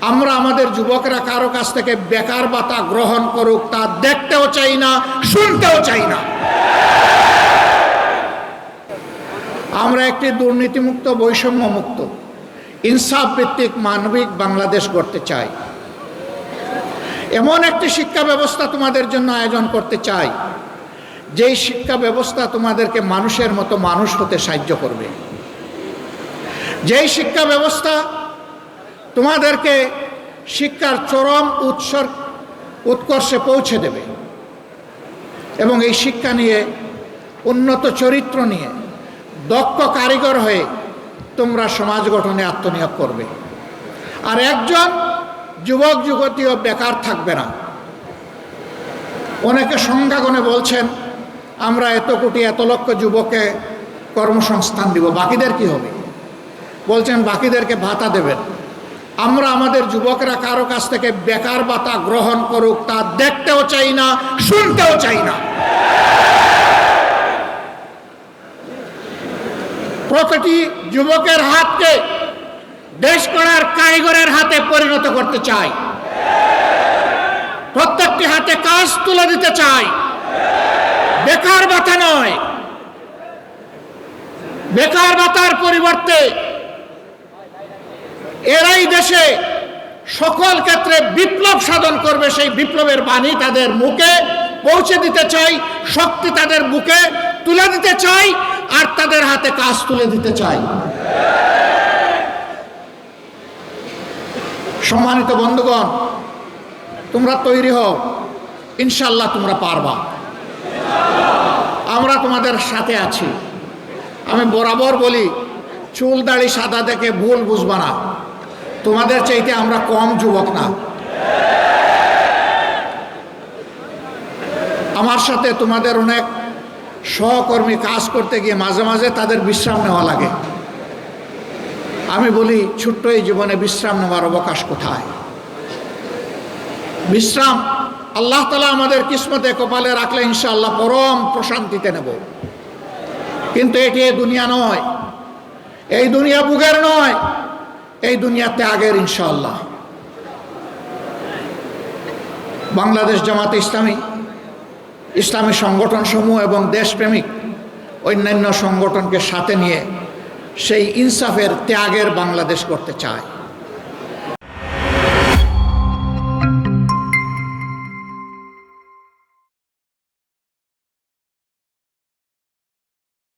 আমরা আমাদের যুবকরা কারো কাছ থেকে বেকার ভাতা গ্রহণ করুক তা দেখতেও চাই না, শুনতেও চাই না। আমরা একটি দুর্নীতিমুক্ত, বৈষম্যমুক্ত, ইনসাফ ভিত্তিক মানবিক বাংলাদেশ গড়তে চাই। এমন একটি শিক্ষা ব্যবস্থা তোমাদের জন্য আয়োজন করতে চাই যেই শিক্ষা ব্যবস্থা তোমাদেরকে মানুষের মতো মানুষ হতে সাহায্য করবে, যেই শিক্ষা ব্যবস্থা তোমাদেরকে শিক্ষার চরম উৎকর্ষে পৌঁছে দেবে এবং এই শিক্ষা নিয়ে, উন্নত চরিত্র নিয়ে, দক্ষ কারিগর হয়ে তোমরা সমাজ গঠনে আত্মনিয়োগ করবে। আর একজন যুবক যুবতীও বেকার থাকবে না। অনেকে সংখ্যাগণে বলছেন আমরা এত কোটি এত লক্ষ যুবককে কর্মসংস্থান দিব, বাকিদের কি হবে? বলছেন বাকিদেরকে ভাতা দেবেন। আমরা আমাদের যুবকরা কারো কাছ থেকে বেকার ভাতা গ্রহণ করুক তা দেখতেও চাই না, শুনতেও চাই না। প্রতিটি যুবকের হাতকে দেশ গড়ার কারিগরের হাতে পরিণত করতে চাই। প্রত্যেকটি হাতে কাজ তুলে দিতে চাই, বেকার ভাতা নয়। বেকার ভাতার পরিবর্তে এরাই দেশে সকল ক্ষেত্রে বিপ্লব সাধন করবে, সেই বিপ্লবের বাণী তাদের মুখে পৌঁছে দিতে চাই, শক্তি তাদের বুকে তুলে দিতে চাই, আর তাদের হাতে কাজ তুলে দিতে চাই। সম্মানিত বন্ধুগণ, তোমরা তৈরি হও, ইনশাল্লাহ তোমরা পারবা। আমরা তোমাদের সাথে আছি। আমি বরাবর বলি, চুল দাড়ি সাদা দেখে ভুল বুঝবা না, তোমাদের চাইতে আমরা কম যুবক না। আমার সাথে তোমাদের অনেক সহকর্মী কাজ করতে গিয়ে মাঝে মাঝে তাদের বিশ্রাম নেওয়া লাগে। আমি বলি, ছোট্ট এই জীবনে বিশ্রাম নেওয়ার অবকাশ কোথায়? বিশ্রাম আল্লাহ তাআলা আমাদের কিসমতে কপালে রাখলে ইনশাআল্লাহ পরম প্রশান্তিতে নেব। কিন্তু এটি এই দুনিয়া নয়, এই দুনিয়া বুকের নয়, এই দুনিয়া ত্যাগের। ইনশাআল্লাহ বাংলাদেশ জামাতে ইসলামী, ইসলামী সংগঠন সমূহ এবং দেশপ্রেমিক অন্যান্য সংগঠনকে সাথে নিয়ে সেই ইনসাফের, ত্যাগের বাংলাদেশ করতে চায়।